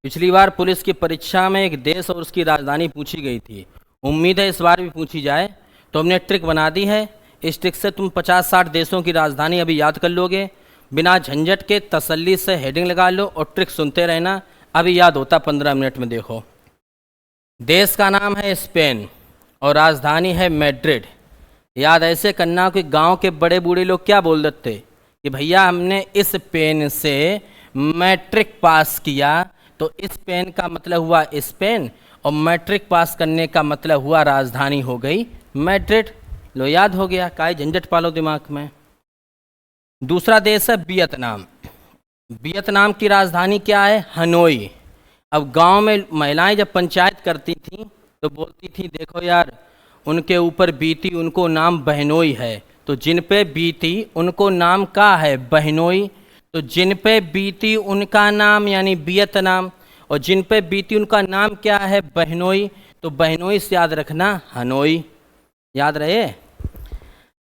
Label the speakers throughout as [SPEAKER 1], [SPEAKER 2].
[SPEAKER 1] पिछली बार पुलिस की परीक्षा में एक देश और उसकी राजधानी पूछी गई थी। उम्मीद है इस बार भी पूछी जाए। तो हमने ट्रिक बना दी है। इस ट्रिक से तुम 50-60 देशों की राजधानी अभी याद कर लोगे। बिना झंझट के तसल्ली से हेडिंग लगा लो और ट्रिक सुनते रहना। अभी याद होता 15 मिनट में। देखो, देश का नाम है स्पेन और राजधानी है मैड्रिड। याद ऐसे करना कि गांव के बड़े बूढ़े लोग क्या बोल देते कि भैया हमने इस पेन से मैट्रिक पास किया, तो इस पेन का मतलब हुआ स्पेन और मैट्रिक पास करने का मतलब हुआ राजधानी हो गई मैड्रिड। लो, याद हो गया। काय झंझट पालो दिमाग में। दूसरा देश है वियतनाम। वियतनाम की राजधानी क्या है? हनोई। अब गांव में महिलाएं जब पंचायत करती थी तो बोलती थी, देखो यार, उनके ऊपर बीती उनको नाम बहनोई है, तो जिन पे बीती उनको नाम का है बहनोई। तो जिन पे बीती उनका नाम यानी वियतनाम, और जिन पे बीती उनका नाम क्या है? बहनोई। तो बहनोई से याद रखना हनोई। याद रहे।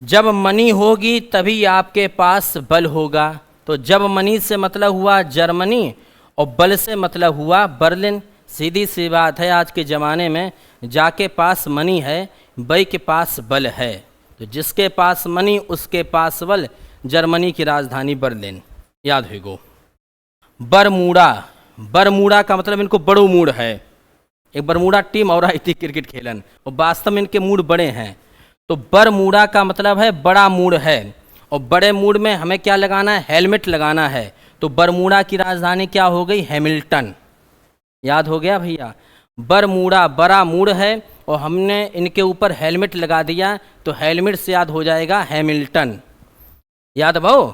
[SPEAKER 1] जब मनी होगी तभी आपके पास बल होगा। तो जब मनी से मतलब हुआ जर्मनी और बल से मतलब हुआ बर्लिन। सीधी सी बात है, आज के ज़माने में जाके पास मनी है, बई के पास बल है। तो जिसके पास मनी उसके पास बल। जर्मनी की राजधानी बर्लिन। याद होगो। बरमूडा। बरमूडा का मतलब इनको बड़ो मूड है। एक बरमूडा टीम और आई थी क्रिकेट खेलन, और वास्तव में इनके मूड बड़े हैं। तो बरमूडा का मतलब है बड़ा मूड है, और बड़े मूड में हमें क्या लगाना है? हेलमेट लगाना है। तो बरमूडा की राजधानी क्या हो गई? हैमिल्टन। याद हो गया भैया। बरमूडा बड़ा मूड है और हमने इनके ऊपर हेलमेट लगा दिया, तो हेलमेट से याद हो जाएगा हैमिल्टन। याद भाओ।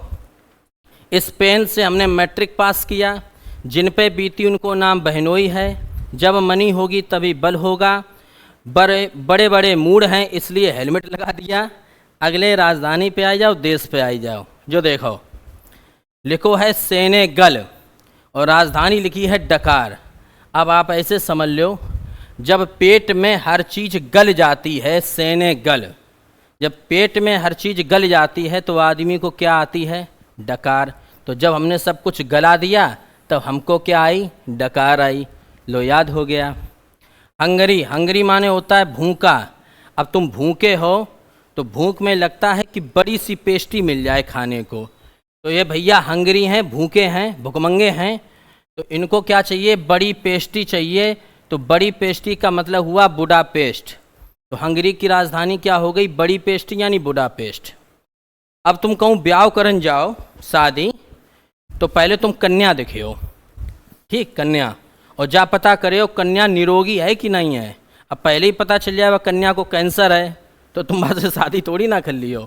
[SPEAKER 1] स्पेन से हमने मैट्रिक पास किया। जिन पे बीती उनको नाम बहनोई है। जब मनी होगी तभी बल होगा। बड़े बड़े मूड हैं इसलिए हेलमेट लगा दिया। अगले राजधानी पे आ जाओ, देश पे आई जाओ। जो देखो, लिखो है सेनेगल और राजधानी लिखी है डकार। अब आप ऐसे समझ लो, जब पेट में हर चीज़ गल जाती है, सेनेगल। जब पेट में हर चीज़ गल जाती है तो आदमी को क्या आती है? डकार। तो जब हमने सब कुछ गला दिया तब हमको क्या आई? डकार आई। लो, याद हो गया। हंगरी। हंगरी माने होता है भूखा। अब तुम भूखे हो तो भूख में लगता है कि बड़ी सी पेस्ट्री मिल जाए खाने को। तो ये भैया हंगरी हैं, भूखे हैं, भुखमंगे हैं, तो इनको क्या चाहिए? बड़ी पेस्ट्री चाहिए। तो बड़ी पेस्ट्री का मतलब हुआ बुडापेस्ट। तो हंगरी की राजधानी क्या हो गई? बड़ी पेस्ट्री यानी बुडापेस्ट। अब तुम कहूँ ब्याह करन जाओ, शादी, तो पहले तुम कन्या दिखियो, ठीक, कन्या, और जा पता करो कन्या निरोगी है कि नहीं है। अब पहले ही पता चल जाए वह कन्या को कैंसर है तो तुम वहाँ से शादी थोड़ी ना कर लियो।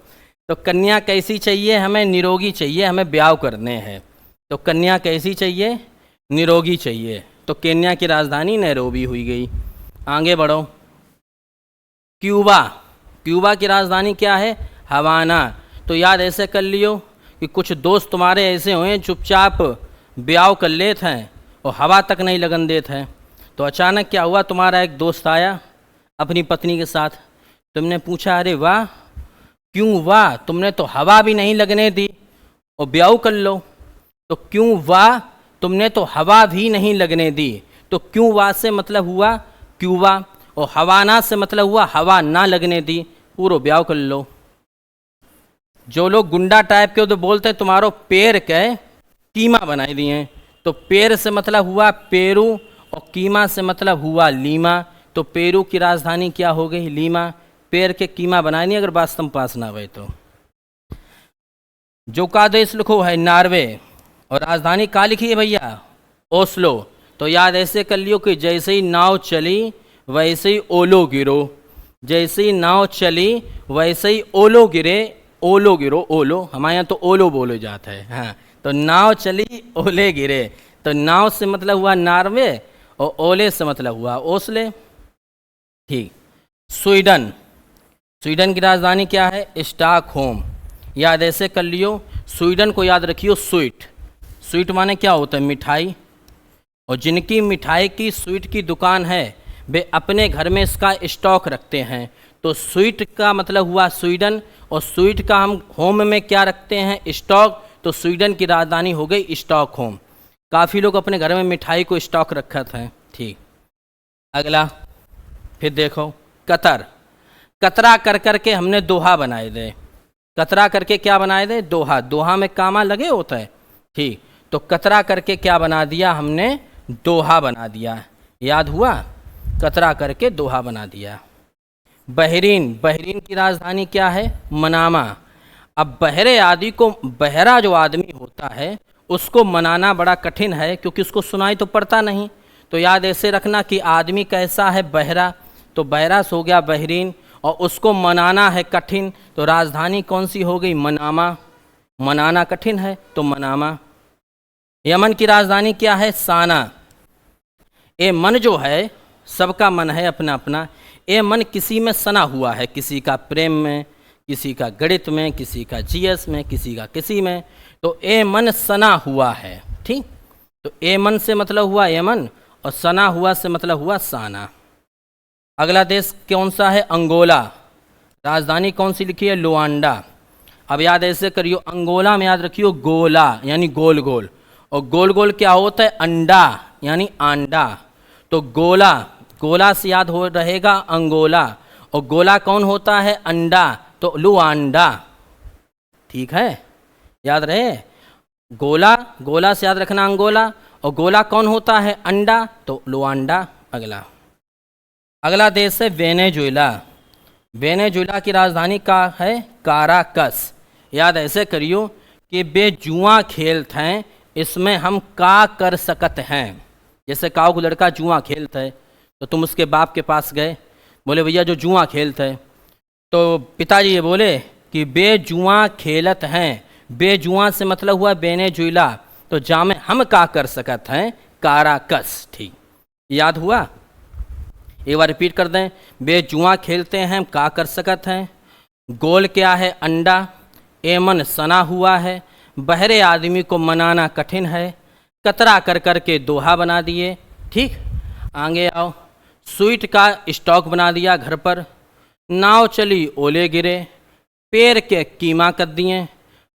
[SPEAKER 1] तो कन्या कैसी चाहिए? हमें निरोगी चाहिए, हमें ब्याह करने हैं। तो कन्या कैसी चाहिए? निरोगी चाहिए। तो केन्या की राजधानी नैरोबी हुई गई। आगे बढ़ो। क्यूबा। क्यूबा की राजधानी क्या है? हवाना। तो याद ऐसे कर लियो कि कुछ दोस्त तुम्हारे ऐसे हुए चुपचाप ब्याह कर लेते हैं और हवा तक नहीं लगन देते हैं। तो अचानक क्या हुआ? तुम्हारा एक दोस्त आया अपनी पत्नी के साथ। तुमने पूछा, अरे वाह, क्यों वाह? तुमने तो हवा भी नहीं लगने दी और ब्याह कर लो। तो क्यों वाह? तुमने तो हवा भी नहीं लगने दी। तो क्यों वाह से मतलब हुआ क्यूबा, और हवाना से मतलब हुआ हवा ना लगने दी। पूरा ब्याह कर लो। जो लोग गुंडा टाइप के तो बोलते हैं तुम्हारो पैर के कीमा बनाई दिए। तो पैर से मतलब हुआ पेरू और कीमा से मतलब हुआ लीमा। तो पेरू की राजधानी क्या हो गई? लीमा। पैर के कीमा बनाए नहीं अगर वास्तव पास ना हुए तो। जो का देश लिखो है नॉर्वे और राजधानी का लिखी है भैया? ओस्लो। तो याद ऐसे कर लियो कि जैसे ही नाव चली वैसे ही ओलो गिरो। जैसे ही नाव चली वैसे ही ओलो गिरे। ओलो गिरो, ओलो, हमारे यहाँ तो ओलो बोलो जाता है। हाँ, तो नाव चली ओले गिरे। तो नाव से मतलब हुआ नॉर्वे और ओले से मतलब हुआ ओस्ले। ठीक। स्वीडन। स्वीडन की राजधानी क्या है? स्टॉकहोम। याद ऐसे कर लियो, स्वीडन को याद रखियो स्वीट। स्वीट माने क्या होता है? मिठाई। और जिनकी मिठाई की स्वीट की दुकान है वे अपने घर में इसका स्टॉक रखते हैं। तो स्वीट का मतलब हुआ स्वीडन, और स्वीट का हम होम में क्या रखते हैं? स्टॉक। तो स्वीडन की राजधानी हो गई स्टॉकहोम। काफ़ी लोग अपने घर में मिठाई को स्टॉक रखा था। ठीक, अगला फिर देखो कतर। कतरा कर कर के हमने दोहा बनाए दे। कतरा करके क्या बनाए दे? दोहा। दोहा में कामा लगे होता है। ठीक, तो कतरा करके क्या बना दिया हमने? दोहा बना दिया। याद हुआ? कतरा करके दोहा बना दिया। बहरीन। बहरीन की राजधानी क्या है? मनामा। अब बहरे आदि को, बहरा जो आदमी होता है उसको मनाना बड़ा कठिन है, क्योंकि उसको सुनाई तो पड़ता नहीं। तो याद ऐसे रखना कि आदमी कैसा है? बहरा। तो बहरा हो गया बहरीन, और उसको मनाना है कठिन, तो राजधानी कौन सी हो गई? मनामा। मनाना कठिन है तो मनामा। यमन की राजधानी क्या है? साना। ये मन जो है, सबका मन है अपना अपना। ये मन किसी में सना हुआ है, किसी का प्रेम में, किसी का गणित में, किसी का जीएस में, किसी का किसी में। तो ए मन सना हुआ है। ठीक, तो ए मन से मतलब हुआ यमन, और सना हुआ से मतलब हुआ साना। अगला देश कौन सा है? अंगोला। राजधानी कौन सी लिखी है? लुआंडा। अब याद ऐसे करियो, अंगोला में याद रखियो गोला यानी गोल गोल, और गोल गोल क्या होता है? अंडा यानी आंडा। तो गोला, गोला से याद हो रहेगा अंगोला, और गोला कौन होता है? अंडा, तो लुआंडा। ठीक है, याद रहे। गोला, गोला से याद रखना अंगोला, और गोला कौन होता है? अंडा, तो लुआंडा। अगला देश है वेनेजुएला। वेनेजुएला की राजधानी का है? काराकस। याद ऐसे करियो कि बेजुआ खेल हैं, इसमें हम का कर सकत हैं। जैसे काऊ को लड़का जुआ खेलता है, तो तुम उसके बाप के पास गए, बोले भैया जो जुआ खेलता है, तो पिताजी ये बोले कि बेजुआ खेलत हैं। बेजुआ से मतलब हुआ वेनेजुएला, तो जा में हम का कर सकत हैं? काराकस। ठीक, याद हुआ? एक बार रिपीट कर दें। बेजुआ खेलते हैं, हम का कर सकत हैं। गोल क्या है? अंडा। एमन सना हुआ है। बहरे आदमी को मनाना कठिन है। कतरा कर कर के दोहा बना दिए। ठीक, आगे आओ। स्वीट का स्टॉक बना दिया घर पर। नाव चली ओले गिरे। पेड़ के कीमा कर दिए।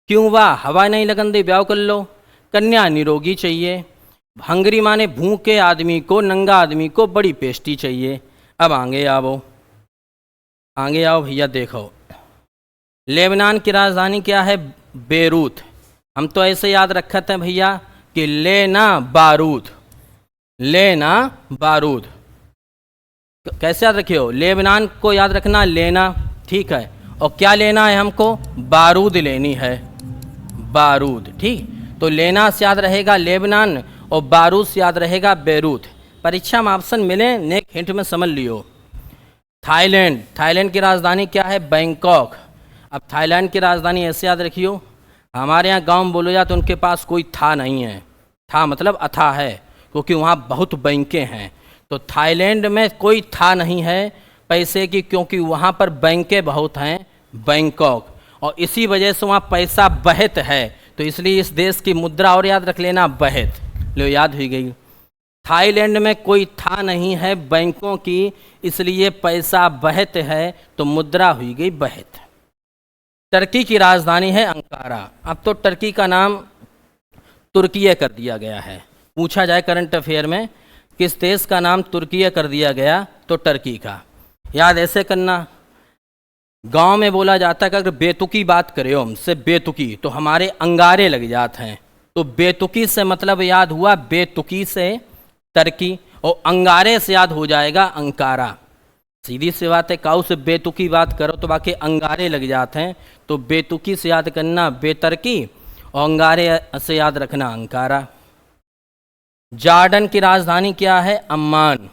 [SPEAKER 1] क्यों वाह हवा नहीं लगन दे, ब्याह कर लो। कन्या निरोगी चाहिए। हंगरी माने भूखे आदमी को, नंगा आदमी को बड़ी पेस्टी चाहिए। अब आगे आओ, आगे आओ भैया। देखो लेबनान की राजधानी क्या है? बेरूत। हम तो ऐसे याद रखते हैं भैया कि लेना बारूद। लेना बारूद कैसे याद रखे हो? लेबनान को याद रखना लेना। ठीक है, और क्या लेना है हमको? बारूद लेनी है, बारूद। ठीक, तो लेना से याद रहेगा लेबनान, और बारूद से याद रहेगा बेरूत। परीक्षा में ऑप्शन मिले, नेक हिंट में समझ लियो। थाईलैंड। थाईलैंड की राजधानी क्या है? बैंकॉक। अब थाईलैंड की राजधानी ऐसे याद रखियो, हमारे यहाँ गांव में बोलो जा तो उनके पास कोई था नहीं है। था मतलब अथा है, क्योंकि वहाँ बहुत बैंकें हैं। तो थाईलैंड में कोई था नहीं है पैसे की, क्योंकि वहाँ पर बैंकें बहुत हैं, बैंकॉक, और इसी वजह से वहाँ पैसा बहत है। तो इसलिए इस देश की मुद्रा और याद रख लेना, बहत। लो, याद हो गई। थाईलैंड में कोई था नहीं है बैंकों की, इसलिए पैसा बहत है, तो मुद्रा हुई गई बहत। टर्की की राजधानी है अंकारा। अब तो टर्की का नाम तुर्किया कर दिया गया है। पूछा जाए करंट अफेयर में किस देश का नाम तुर्किया कर दिया गया, तो टर्की का। याद ऐसे करना, गांव में बोला जाता है कि अगर बेतुकी बात करे हमसे, बेतुकी, तो हमारे अंगारे लग जाते हैं। तो बेतुकी से मतलब याद हुआ बेतुकी से टर्की, और अंगारे से याद हो जाएगा अंकारा। सीधी सी बात है, काऊ से बेतुकी बात करो तो बाकी अंगारे लग जाते हैं। तो बेतुकी से याद करना बेतरकी, और अंगारे से याद रखना अंकारा। जॉर्डन की राजधानी क्या है? अम्मान।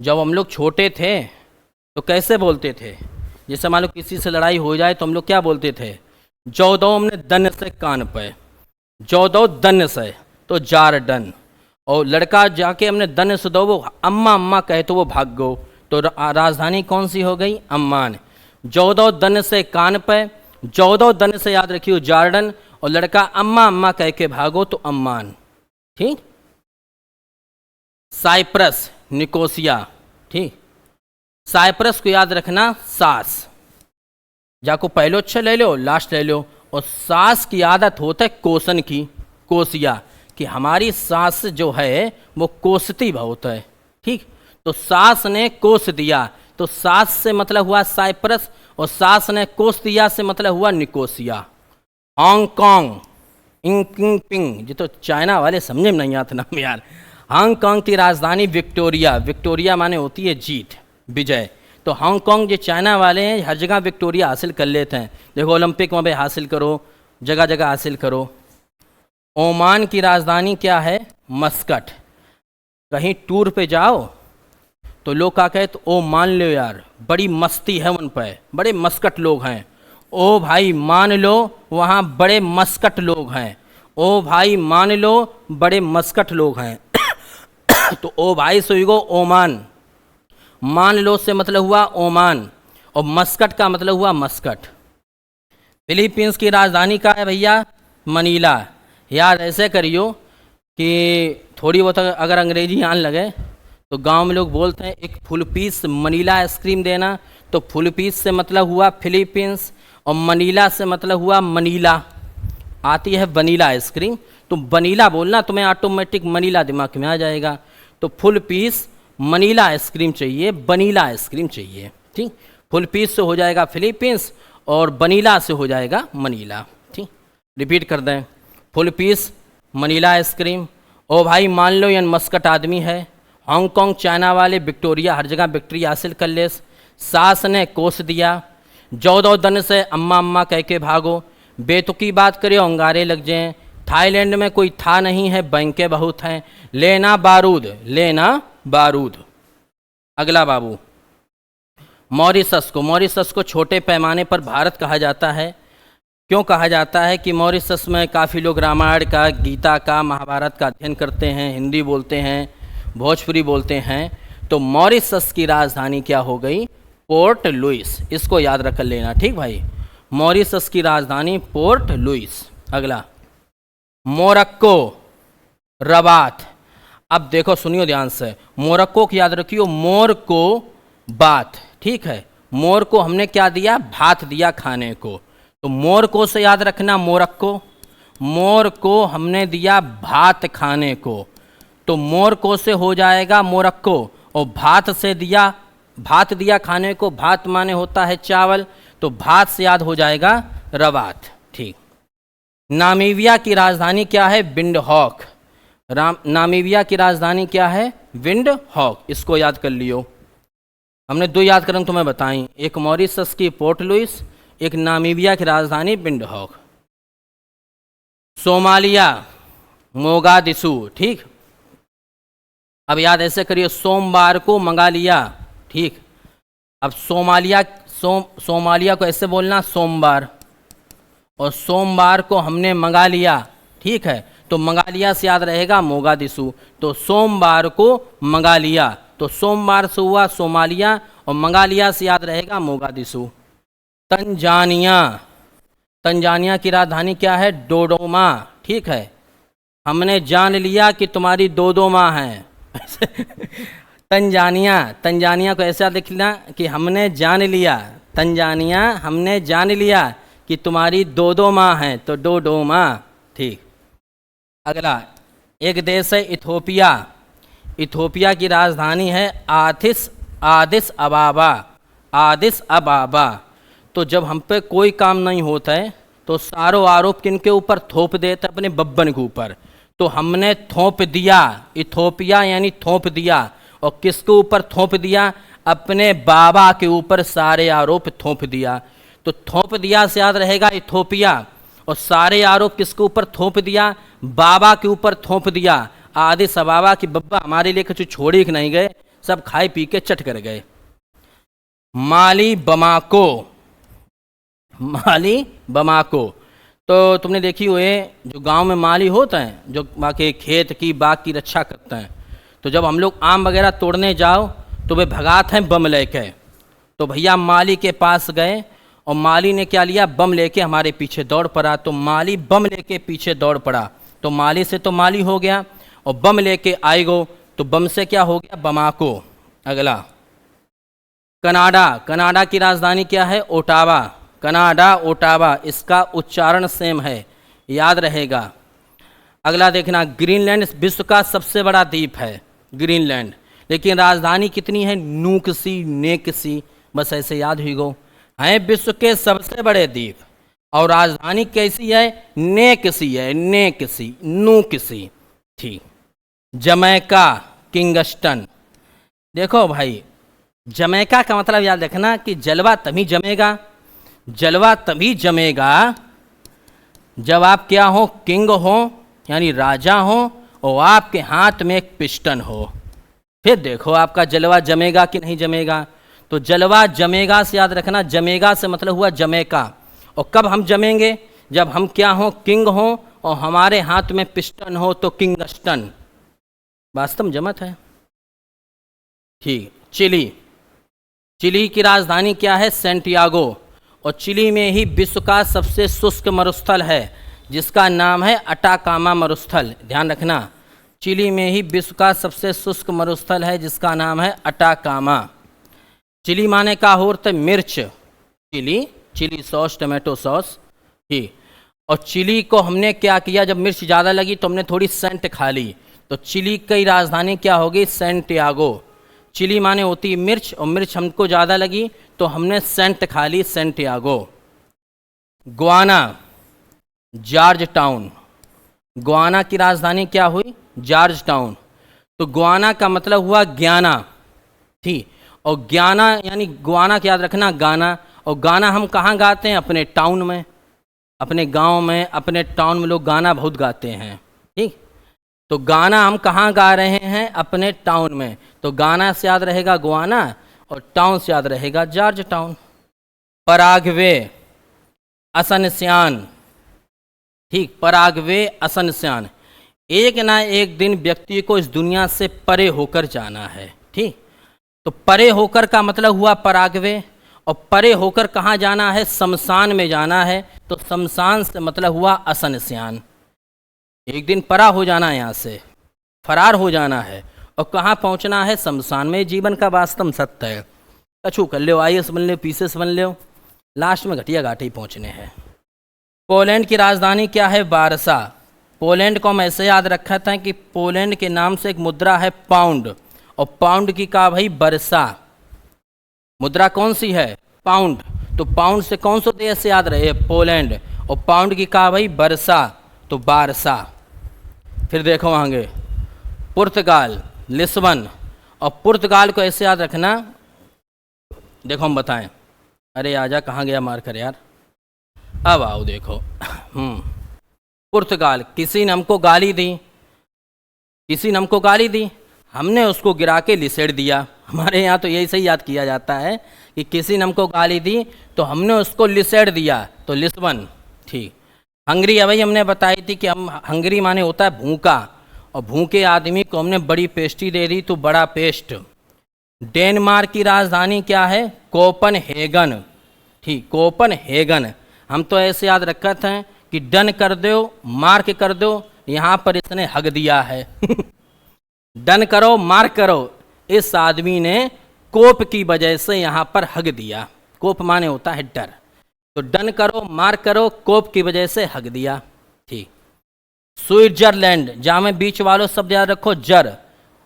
[SPEAKER 1] जब हम लोग छोटे थे तो कैसे बोलते थे? जैसे मान लो किसी से लड़ाई हो जाए तो हम लोग क्या बोलते थे? जो दो हमने दन से कान पे, जो दो दन से, तो जॉर्डन। और लड़का जाके हमने दन से दो, वो अम्मा अम्मा कहे तो वो भाग गो, तो राजधानी कौन सी हो गई? अम्मान। जो दन से कान पे, जो दन से याद रखियो जॉर्डन, और लड़का अम्मा अम्मा कह के भागो तो अम्मान। ठीक। Cyprus, Nicosia. ठीक, साइप्रस को याद रखना सास। जाको पहले अच्छा ले लो, लास्ट ले लो। और सास की आदत होता है कोसन की, कोसिया कि हमारी सास जो है वो कोसती बहुत है, ठीक। तो सास ने कोस दिया, तो सास से मतलब हुआ साइप्रस, और सास ने कोस दिया से मतलब हुआ निकोसिया। हांगकांग, इंग पिंग, ये तो चाइना वाले समझे में नहीं आता नाम यार। हांगकांग की राजधानी विक्टोरिया, विक्टोरिया माने होती है जीत, विजय। तो हांगकांग जो चाइना वाले हैं हर जगह विक्टोरिया हासिल कर लेते हैं, देखो ओलंपिक में भी हासिल करो, जगह जगह हासिल करो। ओमान की राजधानी क्या है? मस्कट। कहीं टूर पे जाओ तो लोग क्या कहते, ओ मान लो यार बड़ी मस्ती है उन पे, बड़े मस्कट लोग हैं। ओ भाई मान लो वहाँ बड़े मस्कट लोग हैं, ओ भाई मान लो बड़े मस्कट लोग हैं। तो ओ भाई सोईगो ओमान, मान लो से मतलब हुआ ओमान, और मस्कट का मतलब हुआ मस्कट। फिलीपींस की राजधानी का है भैया मनीला। याद ऐसे करियो कि थोड़ी बहुत अगर अंग्रेजी आने लगे तो गांव में लोग बोलते हैं एक फुल पीस मनीला आइसक्रीम देना, तो फुल पीस से मतलब हुआ फिलीपींस, और मनीला से मतलब हुआ मनीला। आती है वनीला आइसक्रीम, तो वनीला बोलना तुम्हें ऑटोमेटिक मनीला दिमाग में आ जाएगा। तो फुल पीस मनीला आइसक्रीम चाहिए, वनीला आइसक्रीम चाहिए, ठीक। फुल पीस से हो जाएगा फिलीपींस और वनीला से हो जाएगा मनीला, ठीक। रिपीट कर दें, फुल पीस मनीला आइसक्रीम। ओ भाई मान लो ये मस्कट आदमी है। हांगकांग चाइना वाले विक्टोरिया, हर जगह विक्ट्री हासिल कर ले। सास ने कोस दिया, जौदौ दन से अम्मा अम्मा कह के भागो। बेतुकी बात करे अंगारे लग जाएं। थाईलैंड में कोई था नहीं है, बैंकें बहुत हैं। लेना बारूद, लेना बारूद। अगला बाबू, मॉरिशस को, मॉरिशस को छोटे पैमाने पर भारत कहा जाता है। क्यों कहा जाता है कि मॉरिशस में काफ़ी लोग रामायण का, गीता का, महाभारत का अध्ययन करते हैं, हिंदी बोलते हैं, भोजपुरी बोलते हैं। तो मॉरिशस की राजधानी क्या हो गई? Port Louis. इसको याद रख लेना, ठीक भाई। मॉरिशस की राजधानी पोर्ट लुइस। अगला, मोरक्को, रबात। अब देखो सुनियो ध्यान से, मोरक्को की याद रखियो, मोर को बात, ठीक है। मोर को हमने क्या दिया? भात दिया खाने को, तो मोर को से याद रखना मोरक्को। मोर को हमने दिया भात खाने को, तो मोर को से हो जाएगा मोरक्को, और भात से दिया, भात दिया खाने को, भात माने होता है चावल, तो भात से याद हो जाएगा रबात, ठीक। नामीबिया की राजधानी क्या है? विंडहॉक। नामीबिया की राजधानी क्या है? विंडहॉक। इसको याद कर लियो। हमने दो याद करन तुम्हें बताई, एक मॉरिशस की पोर्ट लुइस, एक नामीबिया की राजधानी विंडहॉक। सोमालिया, मोगादिशु, ठीक। अब याद ऐसे करिए, सोमवार को मंगा लिया, ठीक। अब सोमालिया को ऐसे बोलना सोमवार, और सोमवार को हमने मंगा लिया, ठीक है। तो मंगा लिया से याद रहेगा मोगादिशु, तो सोमवार को मंगा लिया, तो सोमवार से हुआ सोमालिया, और मंगा लिया से याद रहेगा मोगादिशु। तंजानिया, तंजानिया की राजधानी क्या है? डोडोमा, ठीक है। हमने जान लिया कि तुम्हारी दो दो माँ हैं। तंजानिया, तंजानिया को ऐसा लिखना कि हमने जान लिया, तंजानिया हमने जान लिया कि तुम्हारी दो दो माँ हैं, तो डोडोमा, ठीक। अगला, एक देश है इथोपिया। इथोपिया की राजधानी है आदिस अबाबा, आदिस अबाबा। तो जब हम पे कोई काम नहीं होता है तो सारों आरोप किनके ऊपर थोप देते? अपने बब्बन के ऊपर। तो हमने थोप दिया, इथोपिया यानी थोप दिया, और किसके ऊपर थोप दिया? अपने बाबा के ऊपर सारे आरोप थोप दिया। तो थोप दिया से याद रहेगा इथोपिया, और सारे आरोप किसके ऊपर थोप दिया? बाबा के ऊपर थोप दिया। आदिस अबाबा की बब्बा हमारे लिए कुछ छोड़ ही नहीं गए, सब खाए पी के चट कर गए। माली बमाको, माली बमाको। तो तुमने देखी हुए जो गांव में माली होते हैं, जो बाकी खेत की बाग की रक्षा करते हैं, तो जब हम लोग आम वगैरह तोड़ने जाओ तो वे भगाते हैं बम लेके। तो भैया माली के पास गए, और माली ने क्या लिया? बम लेके हमारे पीछे दौड़ पड़ा। तो माली बम लेके पीछे दौड़ पड़ा, तो माली से तो माली हो गया, और बम लेके आए गो, तो बम से क्या हो गया? बमाको। अगला, कनाडा। कनाडा की राजधानी क्या है? ओटावा। कनाडा, ओटावा, इसका उच्चारण सेम है, याद रहेगा। अगला देखना, ग्रीनलैंड विश्व का सबसे बड़ा द्वीप है ग्रीनलैंड, लेकिन राजधानी कितनी है? नूकसी, नेकसी, बस ऐसे याद हुई गो। है विश्व के सबसे बड़े द्वीप और राजधानी कैसी है? नेकसी है, नेकसी, नूकसी। ठीक। Jamaica, Kingston. देखो भाई, जमैका का मतलब याद रखना कि जलवा तभी जमेगा, जलवा तभी जमेगा जब आप क्या हो? किंग हो, यानी राजा हो, और आपके हाथ में एक पिस्टन हो। फिर देखो आपका जलवा जमेगा कि नहीं जमेगा। तो जलवा जमेगा से याद रखना, जमेगा से मतलब हुआ जमैका। और कब हम जमेंगे? जब हम क्या हो? किंग हो और हमारे हाथ में पिस्टन हो, तो किंगस्टन। वास्तव में जमत है। ठीक। चिली, चिली की राजधानी क्या है? सैंटियागो। और चिली में ही विश्व का सबसे शुष्क मरुस्थल है जिसका नाम है अटाकामा मरुस्थल। ध्यान रखना, चिली में ही विश्व का सबसे शुष्क मरुस्थल है जिसका नाम है अटाकामा। चिली माने का होता है मिर्च, chilli, chilli sauce, tomato sauce. ठीक। और चिली को हमने क्या किया? जब मिर्च ज़्यादा लगी तो हमने थोड़ी सेंट खा ली, तो चिली की राजधानी क्या होगी? सैंटियागो। चिली माने होती है मिर्च, और मिर्च हमको ज़्यादा लगी तो हमने सेंट खा ली, Santiago. Guyana, George town. Guyana की राजधानी क्या हुई? George town. तो गुआना का मतलब हुआ ज्ञाना। ठीक। और ज्ञाना यानी गुआना क्या याद रखना? गाना। और गाना हम कहाँ गाते हैं? अपने टाउन में, अपने गांव में, अपने टाउन में लोग गाना बहुत गाते हैं। ठीक। तो गाना हम कहाँ गा रहे हैं? अपने टाउन में। तो गाना से याद रहेगा गुआना और टाउन से याद रहेगा जॉर्ज टाउन। पराग्वे, असनसियान। ठीक, पराग्वे, असनसियान। एक ना एक दिन व्यक्ति को इस दुनिया से परे होकर जाना है। ठीक। तो परे होकर का मतलब हुआ पराग्वे, और परे होकर कहाँ जाना है? शमशान में जाना है। तो शमशान से मतलब हुआ असनसियान। एक दिन परा हो जाना है, यहाँ से फरार हो जाना है, और कहाँ पहुँचना है? शमशान में। जीवन का वास्तव सत्य है। कछु कर लो, IAS बन लो, PCS बन लो, लास्ट में घटिया घाटे ही पहुँचने हैं। पोलैंड की राजधानी क्या है? वारसा। पोलैंड को हम ऐसे याद रखा था कि पोलैंड के नाम से एक मुद्रा है पाउंड, और पाउंड की का भाई वर्षा। मुद्रा कौन सी है? पाउंड। तो पाउंड से कौन सा देश याद रहे? पोलैंड। और पाउंड की का भाई वर्षा, तो बारसा। फिर देखो आगे, पुर्तगाल, लिस्बन। और पुर्तगाल को ऐसे याद रखना, देखो हम बताएं। अरे आजा, कहाँ गया मार कर यार, अब आओ देखो। पुर्तगाल, किसी ने हमको गाली दी, किसी ने हमको गाली दी, हमने उसको गिरा के लिसेड़ दिया। हमारे यहाँ तो यही सही याद किया जाता है कि किसी ने हमको गाली दी तो हमने उसको लिसेड़ दिया, तो लिस्बन। ठीक। हंगरी, अभी हमने बताई थी कि हम हंगरी माने होता है भूखा, और भूखे आदमी को हमने बड़ी पेस्ट्री दे दी, तो बड़ा पेस्ट। डेनमार्क की राजधानी क्या है? कोपनहेगन। ठीक, कोपनहेगन। हम तो ऐसे याद रखा था कि डन कर दो, मार्क कर दो, यहाँ पर इसने हग दिया है। डन करो, मार्क करो, इस आदमी ने कोप की वजह से यहाँ पर हग दिया। कोप माने होता है डर, तो डन करो, मार्क करो, कोप की वजह से हग दिया। ठीक। स्विट्जरलैंड, जहाँ में बीच वालों शब्द याद रखो जर,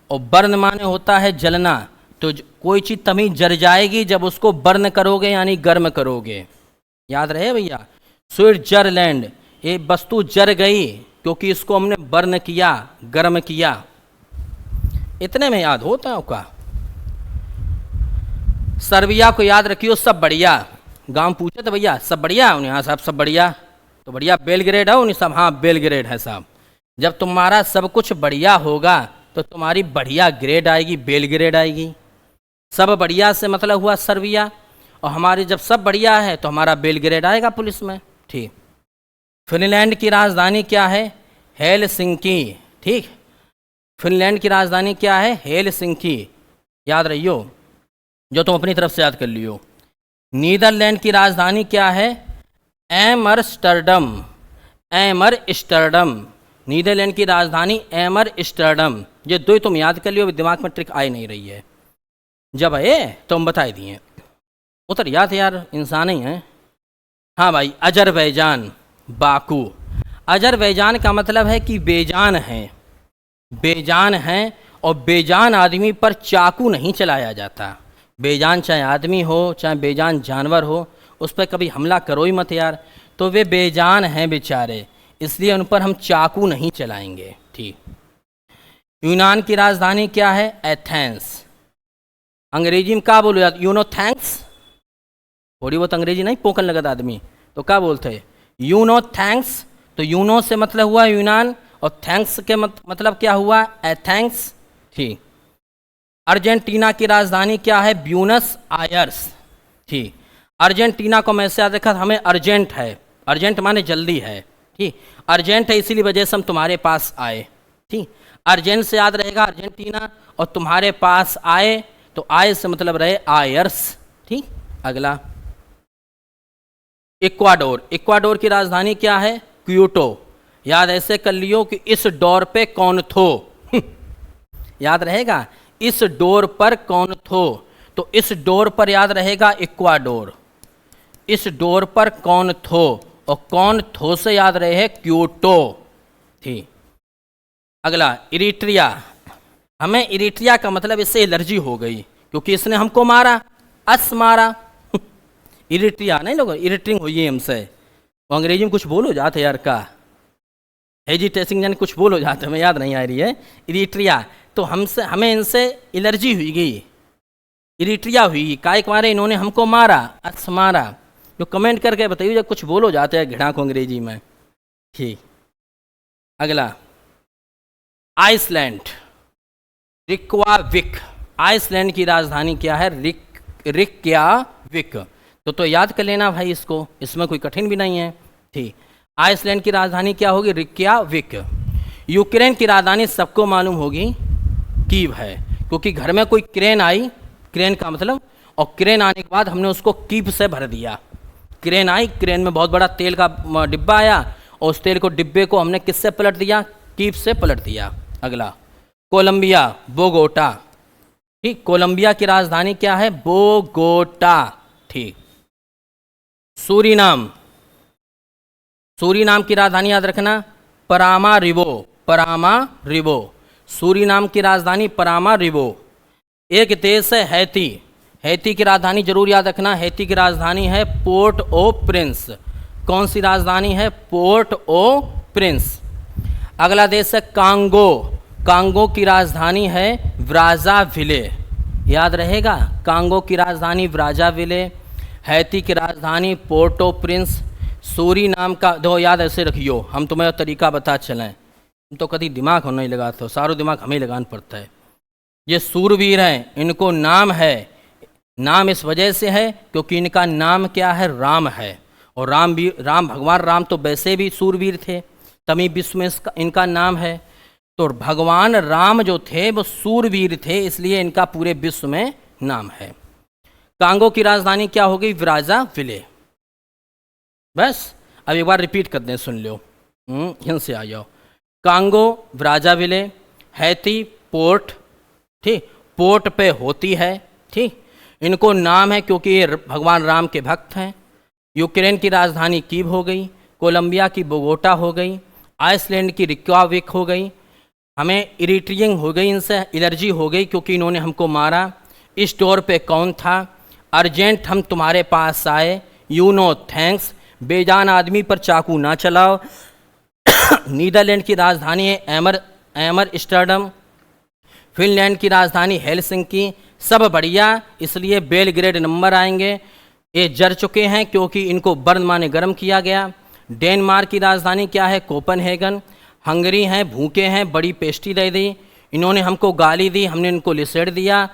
[SPEAKER 1] और बर्न माने होता है जलना। तो कोई चीज़ तभी जर जाएगी जब उसको बर्न करोगे, यानी गर्म करोगे। याद रहे भैया, स्विट्जरलैंड, ये वस्तु जर गई क्योंकि इसको हमने बर्न किया, गर्म किया। इतने में याद होता है का। सर्बिया को याद रखियो, सब बढ़िया। गांव पूछे तो भैया सब बढ़िया? उन्हें हाँ साहब सब बढ़िया। तो बढ़िया बेलग्रेड है? उन्हें सब हाँ बेलग्रेड है साहब। जब तुम्हारा सब कुछ बढ़िया होगा तो तुम्हारी बढ़िया ग्रेड आएगी, बेलग्रेड आएगी। सब बढ़िया से मतलब हुआ सर्बिया, और हमारी जब सब बढ़िया है तो हमारा बेलग्रेड आएगा पुलिस में। ठीक। फिनलैंड की राजधानी क्या है? हेलसिंकी। ठीक, फिनलैंड की राजधानी क्या है? हेलसिंकी। याद रहियो, जो तुम अपनी तरफ से याद कर लियो। नीदरलैंड की राजधानी क्या है? एमरस्टरडम। एमरस्टरडम, नीदरलैंड की राजधानी एमरस्टरडम। ये दो ही तुम याद कर लियो, दिमाग में ट्रिक आई नहीं रही है। जब है तो हम बता दिए, उतर याद यार, इंसान ही है। हाँ भाई, अजरबैजान, बाकू। अजरबैजान का मतलब है कि बेजान है, बेजान है, और बेजान आदमी पर चाकू नहीं चलाया जाता। बेजान चाहे आदमी हो चाहे बेजान जानवर हो, उस पर कभी हमला करो ही मत यार। तो वे बेजान हैं बेचारे, इसलिए उन पर हम चाकू नहीं चलाएंगे। ठीक। यूनान की राजधानी क्या है? एथेंस। अंग्रेजी में क्या बोलो यार? You know thanks. थोड़ी बहुत अंग्रेजी नहीं पोकन लगत आदमी, तो क्या बोलते हैं? You know thanks. तो यूनो से मतलब हुआ यूनान, और थैंक्स के मतलब क्या हुआ? एथेंस। ठीक। अर्जेंटीना की राजधानी क्या है? Buenos Aires. ठीक। अर्जेंटीना को मैं से याद रखा, हमें अर्जेंट है, अर्जेंट माने जल्दी है। ठीक। अर्जेंट है इसीलिए वजह से हम तुम्हारे पास आए। ठीक। अर्जेंट से याद रहेगा अर्जेंटीना, और तुम्हारे पास आए, तो आए से मतलब रहे आयर्स। ठीक। अगला इक्वाडोर। इक्वाडोर की राजधानी क्या है? क्योटो। याद ऐसे कर लियो कि इस डोर पे कौन थो। याद रहेगा, इस डोर पर कौन थो, तो इस डोर पर याद रहेगा इक्वाडोर। इस डोर पर कौन थो, और कौन थो से याद रहे क्योटो। ठीक। अगला इरिट्रिया। हमें इरिट्रिया का मतलब इससे एलर्जी हो गई, क्योंकि इसने हमको मारा, अस मारा। इरिट्रिया नहीं लोग, इरिटिंग हुई है हमसे। वो अंग्रेजी में कुछ बोलो जाते यार का, हेजिटेसिंग यानी कुछ बोलो जाते, हमें याद नहीं आ रही है। इरिट्रिया, तो हमें इनसे एलर्जी हुई गई, इरिट्रिया हुई, काय के मारे इन्होंने हमको मारा, अस मारा। जो कमेंट करके बताइए जब कुछ बोलो जाते हैं घिड़ा को अंग्रेजी में। ठीक। अगला आइसलैंड। रिक्वाविक। आइसलैंड की राजधानी क्या है? रिक्याविक। तो याद कर लेना भाई इसको, इसमें कोई कठिन भी नहीं है। ठीक। आइसलैंड की राजधानी क्या होगी? रिक्याविक। यूक्रेन की राजधानी सबको मालूम होगी, कीव है, क्योंकि घर में कोई क्रेन आई, क्रेन का मतलब, और क्रेन आने के बाद हमने उसको कीव से भर दिया। क्रेन आई, क्रेन में बहुत बड़ा तेल का डिब्बा आया, और उस तेल को डिब्बे को हमने किससे पलट दिया? कीव से पलट दिया। अगला कोलंबिया, बोगोटा। ठीक। कोलंबिया की राजधानी क्या है? बोगोटा। ठीक। सूरीनाम। सूरीनाम की राजधानी याद रखना परामारिबो। परामारिबो। सूरीनाम की राजधानी परामारिबो। एक देश है हैती। हैती की राजधानी जरूर याद रखना, हैती की राजधानी है पोर्ट ओ प्रिंस। कौन सी राजधानी है? पोर्ट ओ प्रिंस। अगला देश है कांगो। कांगो की राजधानी है ब्राज़ाविले। याद रहेगा, कांगो की राजधानी ब्राज़ाविले, हैती की राजधानी पोर्ट ओ प्रिंस। सूरीनाम का दो याद ऐसे रखियो, हम तुम्हें तरीका बता चलें, तुम तो कभी दिमाग हो नहीं लगाते हो, सारो दिमाग हमें लगाना पड़ता है। ये सूरवीर हैं, इनको नाम है, नाम इस वजह से है क्योंकि इनका नाम क्या है? राम है। और राम भगवान राम तो वैसे भी सूरवीर थे, तभी विश्व में इनका नाम है। तो भगवान राम जो थे वो सूरवीर थे, इसलिए इनका पूरे विश्व में नाम है। कांगो की राजधानी क्या होगी? ब्राज़ाविले। बस अब एक बार रिपीट कर दें, सुन लो, यहाँ से आ जाओ। कांगो ब्राज़ाविले, हैती पोर्ट, ठीक, पोर्ट पे होती है, ठीक, इनको नाम है क्योंकि ये भगवान राम के भक्त हैं। यूक्रेन की राजधानी कीव हो गई, कोलंबिया की बोगोटा हो गई, आइसलैंड की रिक्याविक हो गई। हमें इरिट्रियंग हो गई, इनसे एलर्जी हो गई क्योंकि इन्होंने हमको मारा। इस डोर पे कौन था? अर्जेंट हम तुम्हारे पास आए, यू नो थैंक्स, बेजान आदमी पर चाकू ना चलाओ। नीदरलैंड की राजधानी है एमस्टरडम, फिनलैंड की राजधानी हेलसिंकी। सब बढ़िया, इसलिए बेलग्रेड नंबर आएंगे। ये जर चुके हैं क्योंकि इनको बर्न माने गर्म किया गया। डेनमार्क की राजधानी क्या है? कोपनहेगन। हंगरी हैं, भूखे हैं, बड़ी पेस्टी दे दी, इन्होंने हमको गाली दी, हमने इनको लिसेड़ दिया।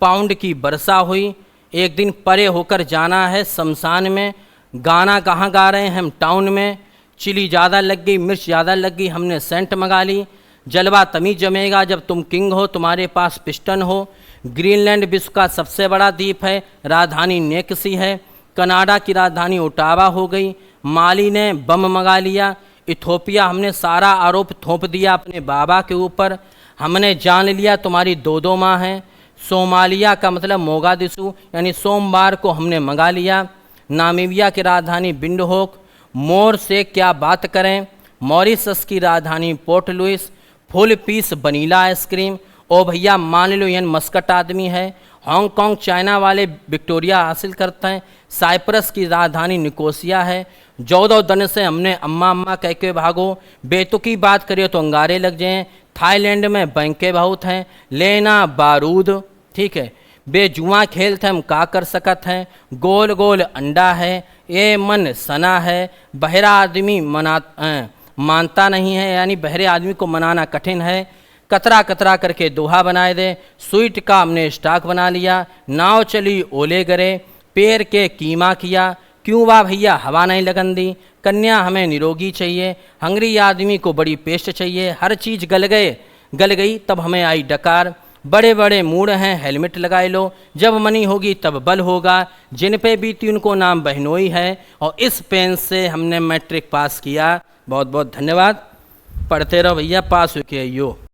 [SPEAKER 1] पाउंड की वर्षा हुई। एक दिन परे होकर जाना है शमशान में। गाना कहाँ गा रहे हैं? हम टाउन में। चिली ज़्यादा लग गई, मिर्च ज़्यादा लग गई, हमने सेंट मंगा ली। जलवा तभी जमेगा जब तुम किंग हो, तुम्हारे पास पिस्टन हो। ग्रीनलैंड विश्व का सबसे बड़ा द्वीप है, राजधानी नेक्सी है। कनाडा की राजधानी ओटावा हो गई। माली ने बम मंगा लिया। इथोपिया हमने सारा आरोप थोप दिया अपने बाबा के ऊपर। हमने जान लिया तुम्हारी दो दो माँ हैं। सोमालिया का मतलब मोगादिशु, यानी सोमवार को हमने मंगा लिया। नामीबिया की राजधानी विंडहोक। मोर से क्या बात करें? मॉरिशस की राजधानी Port Louis, full piece vanilla ice cream. ओ भैया मान लो यह मस्कट आदमी है। हांगकांग चाइना वाले विक्टोरिया हासिल करते हैं। साइप्रस की राजधानी निकोसिया है। 14 दिन से हमने अम्मा अम्मा कह के भागो, बेतुकी बात करिए तो अंगारे लग जाएं। थाईलैंड में बैंकें बहुत हैं, लेना बारूद, ठीक है। बेजुआ खेलते हम का कर सकत हैं, गोल गोल अंडा है, ये मन सना है। बहरा आदमी मानता नहीं है, यानी बहरे आदमी को मनाना कठिन है। कतरा कतरा करके दोहा बनाए दे। स्वीट का हमने स्टॉक बना लिया। नाव चली ओले गरे, पेड़ के कीमा किया। क्यों वाह भैया हवा नहीं लगन दी। कन्या हमें निरोगी चाहिए, हंगरी आदमी को बड़ी पेस्ट चाहिए। हर चीज़ गल गई तब हमें आई डकार। बड़े बड़े मूड हैं, हेलमेट लगाए लो, जब मनी होगी तब बल होगा। जिन पे बीती उनको नाम बहनोई है। और इस पेन से हमने मैट्रिक पास किया। बहुत बहुत धन्यवाद। पढ़ते रहो भैया, पास होके आइयो।